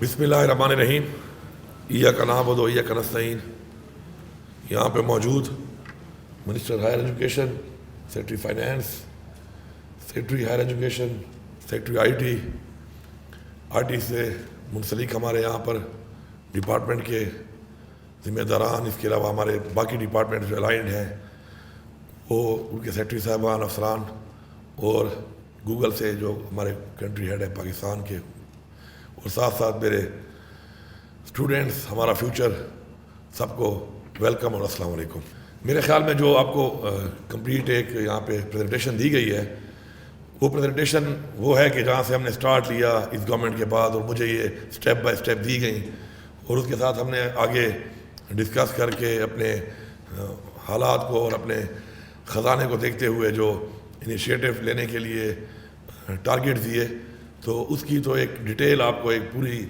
بسم اللہ الرحمن الرحیم۔ ایاک نعبد و ایاک نستعین۔ یہاں پہ موجود minister higher education, secretary finance, secretary higher education, secretary I T سے منسلک ہمارے یہاں پر ڈپارٹمنٹ کے ذمہ داران، اس کے علاوہ ہمارے باقی ڈپارٹمنٹ جو الائنڈ ہیں وہ ان کے سیکرٹری صاحبان، افسران، اور گوگل سے جو ہمارے کنٹری ہیڈ ہے پاکستان کے، اور ساتھ ساتھ میرے اسٹوڈنٹس، ہمارا فیوچر، سب کو ویلکم اور السلام علیکم۔ میرے خیال میں جو آپ کو کمپلیٹ ایک یہاں پہ پریزنٹیشن دی گئی ہے، وہ پریزنٹیشن وہ ہے کہ جہاں سے ہم نے سٹارٹ لیا اس گورنمنٹ کے بعد، اور مجھے یہ سٹیپ بائی سٹیپ دی گئیں، اور اس کے ساتھ ہم نے آگے ڈسکس کر کے اپنے حالات کو اور اپنے خزانے کو دیکھتے ہوئے جو انیشیٹو لینے کے لیے ٹارگیٹ دیے، تو اس کی تو ایک ڈیٹیل آپ کو ایک پوری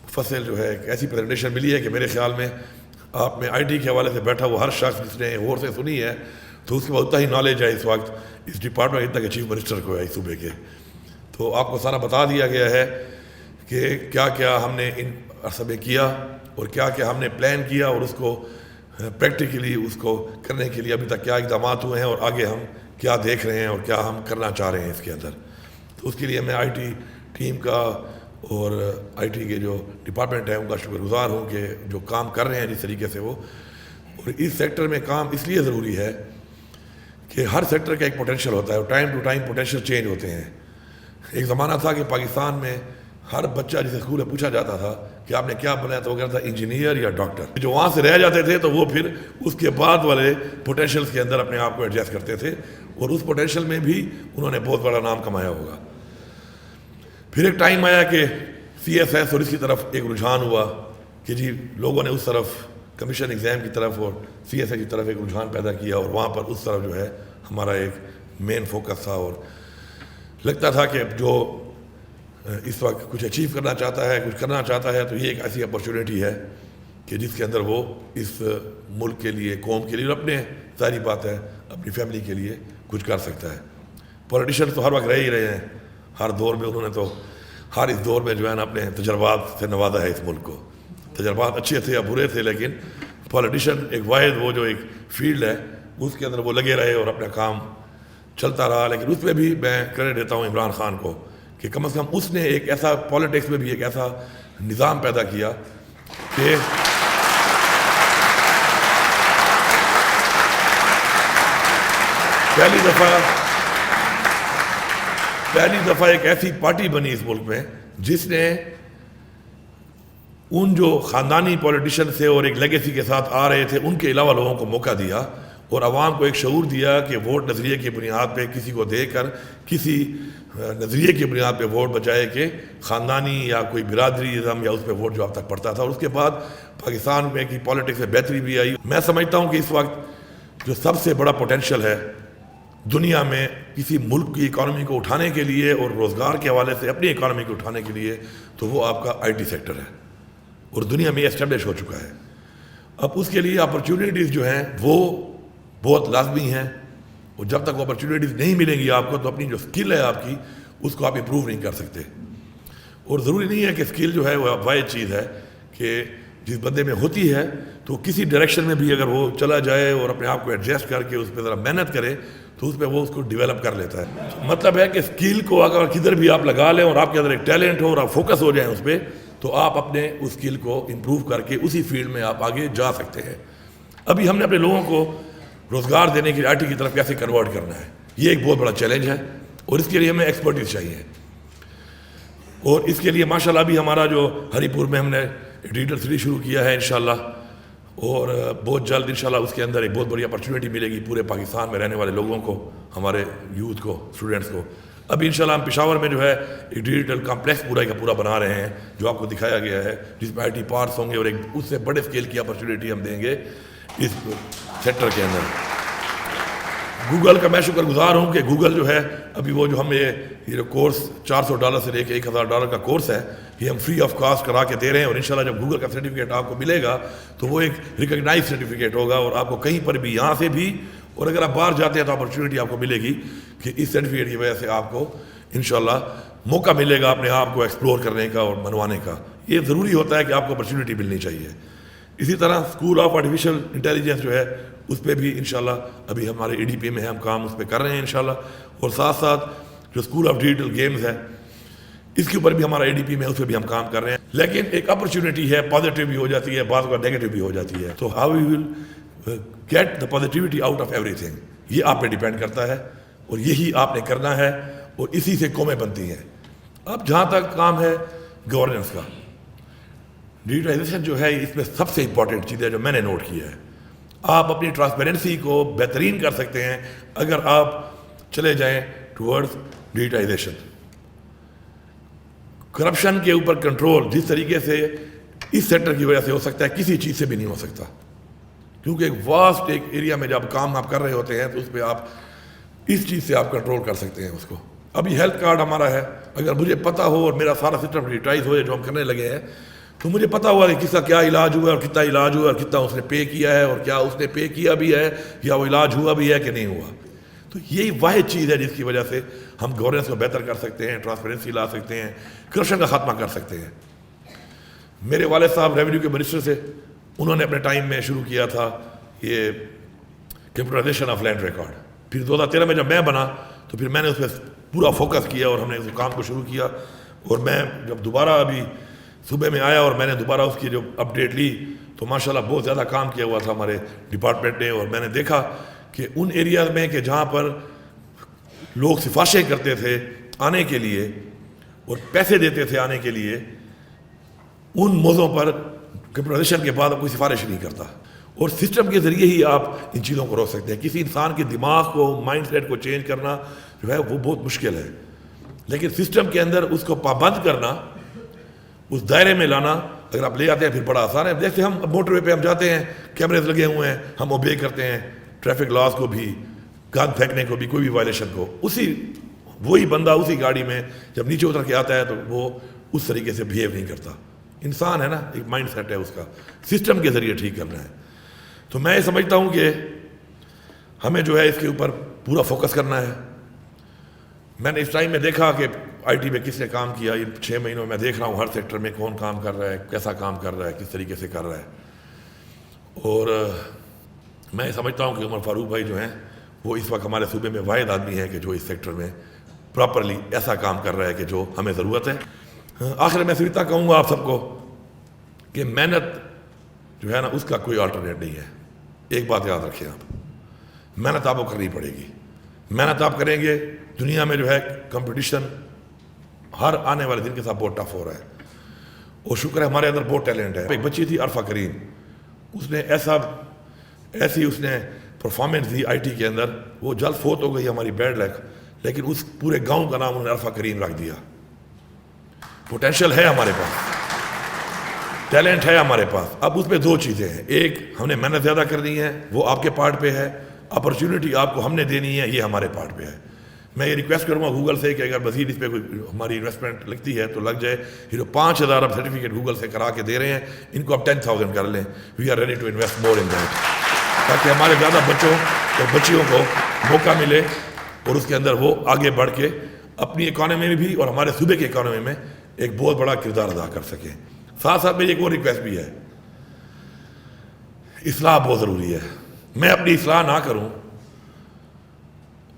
فصل جو ہے ایک ایسی پریزنٹیشن ملی ہے کہ میرے خیال میں آپ میں آئی ٹی کے حوالے سے بیٹھا وہ ہر شخص جس نے غور سے سنی ہے تو اس کے بعد اتنا ہی نالج ہے اس وقت اس ڈپارٹمنٹ اتنا کہ چیف منسٹر کو ہے اس صوبے کے، تو آپ کو سارا بتا دیا گیا ہے کہ کیا کیا ہم نے ان عرصے میں کیا اور کیا کیا ہم نے پلان کیا، اور اس کو پریکٹیکلی اس کو کرنے کے لیے ابھی تک کیا اقدامات ہوئے ہیں، اور آگے ہم کیا دیکھ رہے ہیں اور کیا ہم کرنا چاہ رہے ہیں اس کے اندر۔ تو اس کے لیے میں آئی ٹی ٹیم کا اور آئی ٹی کے جو ڈپارٹمنٹ ہے ان کا شکر گزار ہوں کہ جو کام کر رہے ہیں جس طریقے سے وہ، اور اس سیکٹر میں کام اس لیے ضروری ہے کہ ہر سیکٹر کا ایک پوٹینشیل ہوتا ہے اور time to time potential change ہوتے ہیں۔ ایک زمانہ تھا کہ پاکستان میں ہر بچہ جسے اسکول میں پوچھا جاتا تھا کہ آپ نے کیا بنایا تو وہ کہتا تھا انجینئر یا ڈاکٹر۔ جو وہاں سے رہ جاتے تھے تو وہ پھر اس کے بعد والے پوٹینشیلس کے اندر اپنے آپ کو ایڈجسٹ کرتے تھے، اور اس پوٹینشیل میں بھی انہوں نے بہت بڑا نام کمایا ہوگا۔ پھر ایک ٹائم آیا کہ سی ایس ایس اور اس کی طرف ایک رجحان ہوا کہ جی لوگوں نے اس طرف کمیشن ایگزام کی طرف اور سی ایس ایس کی طرف ایک رجحان پیدا کیا، اور وہاں پر اس طرف جو ہے ہمارا ایک مین فوکس تھا، اور لگتا تھا کہ جو اس وقت کچھ اچیو کرنا چاہتا ہے، کچھ کرنا چاہتا ہے، تو یہ ایک ایسی اپرچونیٹی ہے کہ جس کے اندر وہ اس ملک کے لیے، قوم کے لیے، اور اپنے ظاہری بات ہے اپنی فیملی کے لیے کچھ کر سکتا ہے۔ پولیٹیشین تو ہر وقت رہ ہی رہے ہیں، ہر دور میں انہوں نے تو ہر اس دور میں جو ہے نا اپنے تجربات سے نوازا ہے اس ملک کو۔ تجربات اچھے تھے یا برے تھے، لیکن پولیٹیشین ایک واحد وہ جو ایک فیلڈ ہے اس کے اندر وہ لگے رہے اور اپنا کام چلتا رہا۔ لیکن اس میں بھی میں کریڈٹ دیتا ہوں عمران خان کو کہ کم از کم اس نے ایک ایسا پالیٹکس میں بھی ایک ایسا نظام پیدا کیا کہ پہلی دفعہ ایک ایسی پارٹی بنی اس ملک میں جس نے ان جو خاندانی پولیٹیشین سے اور ایک لیگیسی کے ساتھ آ رہے تھے ان کے علاوہ لوگوں کو موقع دیا، اور عوام کو ایک شعور دیا کہ ووٹ نظریے کی بنیاد پہ کسی کو دے کر، کسی نظریے کی بنیاد پہ ووٹ بچائے کہ خاندانی یا کوئی برادری ازم یا اس پہ ووٹ جو اب تک پڑتا تھا۔ اور اس کے بعد پاکستان میں کی پالیٹکس میں بہتری بھی آئی۔ میں سمجھتا ہوں کہ اس وقت جو سب سے بڑا پوٹینشیل ہے دنیا میں کسی ملک کی اکانومی کو اٹھانے کے لیے اور روزگار کے حوالے سے اپنی اکانومی کو اٹھانے کے لیے، تو وہ آپ کا آئی ٹی سیکٹر ہے، اور دنیا میں یہ اسٹیبلش ہو چکا ہے۔ اب اس کے لیے اپرچونیٹیز جو ہیں وہ بہت لازمی ہیں، اور جب تک وہ اپرچونیٹیز نہیں ملیں گی آپ کو تو اپنی جو اسکل ہے آپ کی اس کو آپ امپروو نہیں کر سکتے۔ اور ضروری نہیں ہے کہ اسکل جو ہے وہ واحد چیز ہے کہ جس بندے میں ہوتی ہے تو کسی ڈائریکشن میں بھی اگر وہ چلا جائے اور اپنے آپ کو ایڈجسٹ کر کے اس پہ ذرا محنت کرے تو اس پہ وہ اس کو ڈیولپ کر لیتا ہے۔ مطلب ہے کہ اسکل کو اگر کدھر بھی آپ لگا لیں اور آپ کے اندر ایک ٹیلنٹ ہو اور آپ فوکس ہو جائیں اس پہ، تو آپ اپنے اس اسکل کو امپروو کر کے اسی فیلڈ میں آپ آگے جا سکتے ہیں۔ ابھی ہم نے اپنے لوگوں کو روزگار دینے کی آئی ٹی کی طرف کیسے کنورٹ کرنا ہے، یہ ایک بہت بڑا چیلنج ہے، اور اس کے لیے ہمیں ایکسپرٹیز چاہیے۔ اور اس کے لیے ماشاءاللہ ابھی ہمارا جو ہری پور میں ہم نے ڈیجیٹل سٹی شروع کیا ہے انشاءاللہ، اور بہت جلد انشاءاللہ اس کے اندر ایک بہت بڑی اپرچونیٹی ملے گی پورے پاکستان میں رہنے والے لوگوں کو، ہمارے یوتھ کو، اسٹوڈنٹس کو۔ ابھی انشاءاللہ ہم پشاور میں جو ہے ایک ڈیجیٹل کمپلیکس پورا کا پورا بنا رہے ہیں جو آپ کو دکھایا گیا ہے، جس میں آئی ٹی پارٹس ہوں گے، اور ایک اس سے بڑے اسکیل کی اپرچونیٹی ہم دیں گے اس سیکٹر کے اندر۔ گوگل کا میں شکر گزار ہوں کہ گوگل جو ہے ابھی وہ جو ہم یہ جو کورس $400 سے لے کے $1000 کا کورس ہے، یہ ہم فری آف کاسٹ کرا کے دے رہے ہیں، اور انشاءاللہ جب گوگل کا سرٹیفکیٹ آپ کو ملے گا تو وہ ایک ریکگنائز سرٹیفکیٹ ہوگا، اور آپ کو کہیں پر بھی یہاں سے بھی، اور اگر آپ باہر جاتے ہیں تو اپرچونیٹی آپ کو ملے گی کہ اس سرٹیفکیٹ کی وجہ سے آپ کو انشاءاللہ موقع ملے گا اپنے آپ کو ایکسپلور کرنے کا اور منوانے کا۔ یہ ضروری ہوتا ہے کہ آپ کو اپرچونٹی ملنی چاہیے. اسی طرح اسکول آف آرٹیفیشل انٹیلیجنس جو ہے اس پہ بھی انشاءاللہ ابھی ہمارے ADP میں ہم کام اس پہ کر رہے ہیں انشاءاللہ. اور ساتھ ساتھ جو اسکول آف ڈیجیٹل گیمز ہے اس کے اوپر بھی ہمارا ADP میں اس پہ بھی ہم کام کر رہے ہیں. لیکن ایک اپرچونٹی ہے, پازیٹیو بھی ہو جاتی ہے, بعض کا نیگیٹو بھی ہو جاتی ہے. تو how you will get the positivity out of everything, یہ آپ پہ ڈیپینڈ کرتا ہے اور یہی آپ نے کرنا ہے اور اسی سے قومیں بنتی ہیں. اب جہاں تک کام ہے گورننس کا, ڈیجیٹائزیشن جو ہے اس میں سب سے امپورٹنٹ چیز ہے جو میں نے نوٹ کیا ہے. آپ اپنی ٹرانسپیرنسی کو بہترین کر سکتے ہیں اگر آپ چلے جائیں ٹورڈز ڈیجیٹائزیشن. کرپشن کے اوپر کنٹرول جس طریقے سے اس سیکٹر کی وجہ سے ہو سکتا ہے کسی چیز سے بھی نہیں ہو سکتا, کیونکہ ایک واسٹ ایک ایریا میں جب کام آپ کر رہے ہوتے ہیں تو اس پہ آپ اس چیز سے آپ کنٹرول کر سکتے ہیں اس کو. ابھی ہیلتھ کارڈ ہمارا ہے, اگر مجھے پتہ ہو اور میرا سارا سسٹم ڈیجیٹائز ہو جائے جو ہم کرنے لگے ہیں تو مجھے پتہ ہوا کہ کس کا کیا علاج ہوا ہے اور کتنا علاج ہوا ہے اور کتنا اس نے پے کیا ہے اور کیا اس نے پے کیا بھی ہے یا وہ علاج ہوا بھی ہے کہ نہیں ہوا. تو یہی واحد چیز ہے جس کی وجہ سے ہم گورننس کو بہتر کر سکتے ہیں, ٹرانسپیرنسی لا سکتے ہیں, کرپشن کا خاتمہ کر سکتے ہیں. میرے والد صاحب ریونیو کے منسٹر سے, انہوں نے اپنے ٹائم میں شروع کیا تھا یہ کمپیوٹرائزیشن آف لینڈ ریکارڈ. پھر 2013 میں جب میں بنا تو پھر میں نے اس پہ پورا فوکس کیا اور ہم نے اس کام کو شروع کیا. اور میں جب دوبارہ ابھی صبح میں آیا اور میں نے دوبارہ اس کی جو اپڈیٹ لی تو ماشاءاللہ بہت زیادہ کام کیا ہوا تھا ہمارے ڈپارٹمنٹ نے. اور میں نے دیکھا کہ ان ایریاز میں کہ جہاں پر لوگ سفارشیں کرتے تھے آنے کے لیے اور پیسے دیتے تھے آنے کے لیے, ان موضوعوں پر کمپیوٹرائزیشن کے بعد کوئی سفارش نہیں کرتا. اور سسٹم کے ذریعے ہی آپ ان چیزوں کو روک سکتے ہیں. کسی انسان کے دماغ کو, مائنڈ سیٹ کو چینج کرنا جو ہے وہ بہت مشکل ہے, لیکن سسٹم کے اندر اس کو پابند کرنا, اس دائرے میں لانا اگر آپ لے آتے ہیں پھر بڑا آسان ہے. دیکھتے ہم موٹر وے پہ ہم جاتے ہیں, کیمرے لگے ہوئے ہیں, ہم اوبے کرتے ہیں ٹریفک لاز کو بھی, گن پھینکنے کو بھی, کوئی بھی وائلیشن کو. وہی بندہ اسی گاڑی میں جب نیچے اتر کے آتا ہے تو وہ اس طریقے سے بہیو نہیں کرتا. انسان ہے نا, ایک مائنڈ سیٹ ہے اس کا, سسٹم کے ذریعے ٹھیک کرنا ہے. تو میں یہ سمجھتا ہوں کہ ہمیں جو ہے اس کے اوپر پورا فوکس کرنا ہے. میں نے اس ٹائم میں دیکھا کہ IT میں کس نے کام کیا. ان 6 مہینوں میں دیکھ رہا ہوں ہر سیکٹر میں کون کام کر رہا ہے, کیسا کام کر رہا ہے, کس طریقے سے کر رہا ہے. اور میں سمجھتا ہوں کہ عمر فاروق بھائی جو ہیں وہ اس وقت ہمارے صوبے میں واحد آدمی ہے کہ جو اس سیکٹر میں پراپرلی ایسا کام کر رہا ہے کہ جو ہمیں ضرورت ہے. آخر میں صرف اتنا کہوں گا آپ سب کو کہ محنت جو ہے نا اس کا کوئی آلٹرنیٹ نہیں ہے. ایک بات یاد رکھیں آپ, محنت آپ کو کرنی پڑے گی. محنت آپ کریں گے, دنیا میں جو ہے کمپٹیشن ہر آنے والے دن کے ساتھ بہت ٹف ہو رہا ہے. اور شکر ہے ہمارے اندر بہت ٹیلنٹ ہے. ایک بچی تھی عرفہ کریم, اس نے ایسی اس نے پرفارمنس دی IT کے اندر, وہ جلد فوت ہو گئی ہماری بیڈ لک, لیکن اس پورے گاؤں کا نام انہوں نے عرفہ کریم رکھ دیا. پوٹینشیل ہے ہمارے پاس, ٹیلنٹ ہے ہمارے پاس. اب اس میں 2 چیزیں ہیں, ایک ہم نے محنت زیادہ کرنی ہے, وہ آپ کے پارٹ پہ ہے. اپرچونٹی آپ کو ہم نے دینی ہے, یہ ہمارے پارٹ پہ ہے. میں یہ ریکویسٹ کروں گا گوگل سے کہ اگر مزید اس پہ کوئی ہماری انویسٹمنٹ لگتی ہے تو لگ جائے. یہ جو 5000 اب سرٹیفکیٹ گوگل سے کرا کے دے رہے ہیں, ان کو آپ 10,000 کر لیں. We are ready to invest more in that, تاکہ ہمارے زیادہ بچوں اور بچیوں کو موقع ملے اور اس کے اندر وہ آگے بڑھ کے اپنی اکانومی میں بھی اور ہمارے صوبے کی اکانومی میں ایک بہت بڑا کردار ادا کر سکیں. ساتھ ساتھ میری ایک اور ریکویسٹ بھی ہے, اصلاح بہت ضروری ہے. میں اپنی اصلاح نہ کروں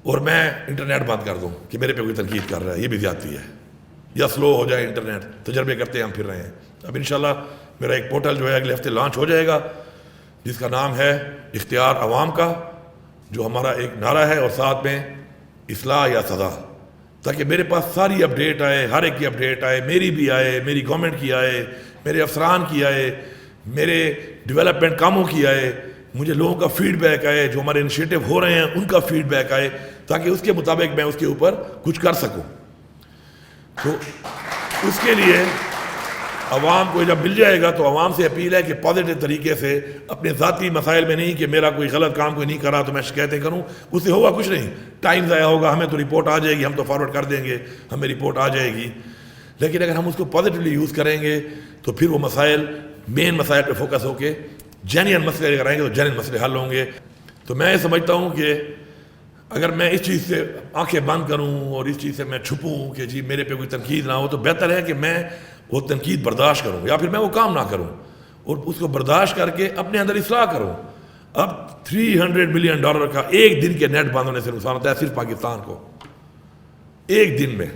اور میں انٹرنیٹ بند کر دوں کہ میرے پہ کوئی تنقید کر رہا ہے, یہ بھی زیادتی ہے. یا سلو ہو جائے انٹرنیٹ, تجربے کرتے ہیں ہم پھر رہے ہیں. اب انشاءاللہ میرا ایک پورٹل جو ہے اگلے ہفتے لانچ ہو جائے گا جس کا نام ہے اختیار عوام کا, جو ہمارا ایک نعرہ ہے اور ساتھ میں اصلاح یا سزا, تاکہ میرے پاس ساری اپڈیٹ آئے, ہر ایک کی اپڈیٹ آئے, میری بھی آئے, میری گورنمنٹ کی آئے, میرے افسران کی آئے, میرے ڈیولپمنٹ کاموں کی آئے, مجھے لوگوں کا فیڈ بیک آئے, جو ہمارے انیشیٹو ہو رہے ہیں ان کا فیڈ بیک آئے, تاکہ اس کے مطابق میں اس کے اوپر کچھ کر سکوں. تو اس کے لیے عوام کو جب مل جائے گا تو عوام سے اپیل ہے کہ پازیٹیو طریقے سے, اپنے ذاتی مسائل میں نہیں کہ میرا کوئی غلط کام کوئی نہیں کرا تو میں شکایتیں کروں, اس سے ہوگا کچھ نہیں. ٹائم ضائع ہوگا, ہمیں تو رپورٹ آ جائے گی, ہم تو فارورڈ کر دیں گے, ہمیں رپورٹ آ جائے گی. لیکن اگر ہم اس کو پازیٹیولی یوز کریں گے تو پھر وہ مسائل, مین مسائل پہ فوکس ہو کے جینین مسئلے اگر آئیں گے تو جینین مسئلے حل ہوں گے. تو میں یہ سمجھتا ہوں کہ اگر میں اس چیز سے آنکھیں بند کروں اور اس چیز سے میں چھپوں کہ جی میرے پہ کوئی تنقید نہ ہو, تو بہتر ہے کہ میں وہ تنقید برداشت کروں یا پھر میں وہ کام نہ کروں اور اس کو برداشت کر کے اپنے اندر اصلاح کروں. اب $300 ملین کا ایک دن کے نیٹ بند ہونے سے نقصان ہوتا ہے صرف پاکستان کو. ایک دن میں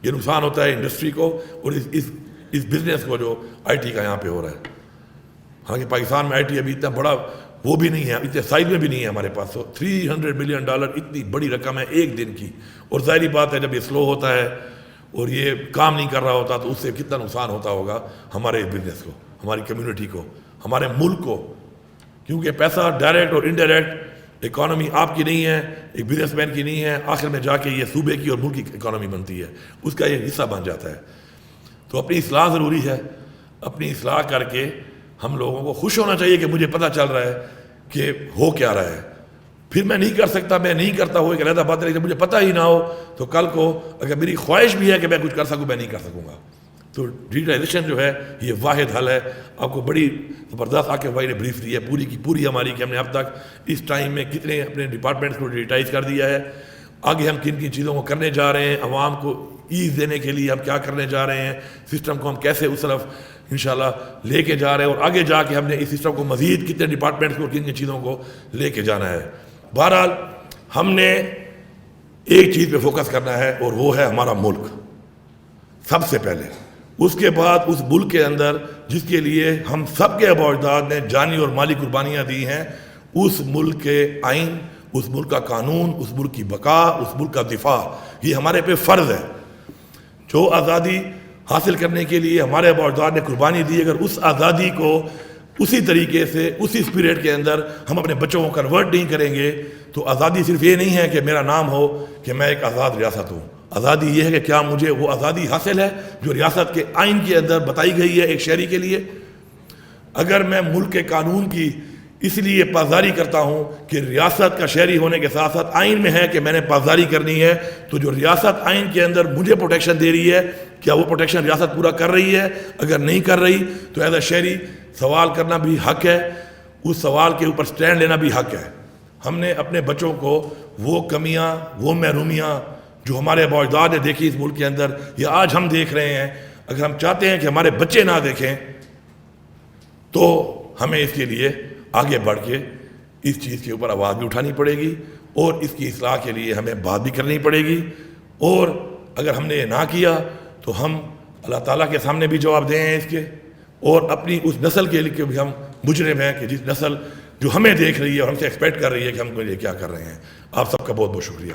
یہ نقصان ہوتا ہے انڈسٹری کو اور اس بزنس کو جو آئی ٹی کا یہاں پہ ہو رہا ہے. حالانکہ پاکستان میں آئی ٹی ابھی اتنا بڑا وہ بھی نہیں ہے, اتنے سائز میں بھی نہیں ہے ہمارے پاس. تو $300 ملین اتنی بڑی رقم ہے ایک دن کی. اور ظاہری بات ہے جب یہ سلو ہوتا ہے اور یہ کام نہیں کر رہا ہوتا تو اس سے کتنا نقصان ہوتا ہوگا ہمارے بزنس کو, ہماری کمیونٹی کو, ہمارے ملک کو. کیونکہ پیسہ ڈائریکٹ اور انڈائریکٹ اکانومی آپ کی نہیں ہے, ایک بزنس مین کی نہیں ہے, آخر میں جا کے یہ صوبے کی اور ملک کی اکانومی بنتی ہے, اس کا یہ حصہ بن جاتا ہے. تو اپنی اصلاح ضروری ہے. اپنی اصلاح کر کے ہم لوگوں کو خوش ہونا چاہیے کہ مجھے پتہ چل رہا ہے کہ ہو کیا رہا ہے. پھر میں نہیں کر سکتا, میں نہیں کرتا ہو ایک علیحدہ بات ہے, لیکن مجھے پتہ ہی نہ ہو تو کل کو اگر میری خواہش بھی ہے کہ میں کچھ کر سکوں میں نہیں کر سکوں گا. تو ڈیجیٹائزیشن جو ہے یہ واحد حل ہے. آپ کو بڑی زبردست عاقب بھائی نے بریف دی ہے پوری کی پوری ہماری کہ ہم نے اب تک اس ٹائم میں کتنے اپنے ڈپارٹمنٹس کو ڈیجیٹائز کر دیا ہے, آگے ہم کن کن چیزوں کو کرنے جا رہے ہیں, عوام کو ایز دینے کے لیے ہم کیا کرنے جا رہے ہیں, سسٹم کو ہم کیسے اس طرف انشاءاللہ لے کے جا رہے ہیں, اور آگے جا کے ہم نے اس سسٹم کو مزید کتنے ڈپارٹمنٹس کو کن کن چیزوں کو لے کے جانا ہے. بہرحال ہم نے ایک چیز پہ فوکس کرنا ہے اور وہ ہے ہمارا ملک سب سے پہلے. اس کے بعد اس ملک کے اندر جس کے لیے ہم سب کے آباء و اجداد نے جانی اور مالی قربانیاں دی ہیں, اس ملک کے آئین, اس ملک کا قانون, اس ملک کی بقا, اس ملک کا دفاع, یہ ہمارے پہ فرض ہے. جو آزادی حاصل کرنے کے لیے ہمارے آباء و اجداد نے قربانی دی, اگر اس آزادی کو اسی طریقے سے اسی اسپرٹ کے اندر ہم اپنے بچوں کو کنورٹ نہیں کریں گے تو آزادی صرف یہ نہیں ہے کہ میرا نام ہو کہ میں ایک آزاد ریاست ہوں. آزادی یہ ہے کہ کیا مجھے وہ آزادی حاصل ہے جو ریاست کے آئین کے اندر بتائی گئی ہے ایک شہری کے لیے. اگر میں ملک کے قانون کی اس لیے پاسداری کرتا ہوں کہ ریاست کا شہری ہونے کے ساتھ ساتھ آئین میں ہے کہ میں نے پاسداری کرنی ہے, تو جو ریاست آئین کے اندر مجھے پروٹیکشن دے رہی ہے کیا وہ پروٹیکشن ریاست پورا کر رہی ہے؟ اگر نہیں کر رہی تو ایز اے شہری سوال کرنا بھی حق ہے, اس سوال کے اوپر سٹینڈ لینا بھی حق ہے. ہم نے اپنے بچوں کو وہ کمیاں, وہ محرومیاں جو ہمارے آباء و اجداد نے دیکھی اس ملک کے اندر یا آج ہم دیکھ رہے ہیں, اگر ہم چاہتے ہیں کہ ہمارے بچے نہ دیکھیں تو ہمیں اس کے لیے آگے بڑھ کے اس چیز کے اوپر آواز بھی اٹھانی پڑے گی اور اس کی اصلاح کے لیے ہمیں بات بھی کرنی پڑے گی. اور اگر ہم نے یہ نہ کیا تو ہم اللہ تعالیٰ کے سامنے بھی جواب دیں اس کے, اور اپنی اس نسل کے لیے بھی ہم مجرم ہیں کہ جس نسل جو ہمیں دیکھ رہی ہے اور ہم سے ایکسپیکٹ کر رہی ہے کہ ہم کو یہ کیا کر رہے ہیں. آپ سب کا بہت بہت شکریہ.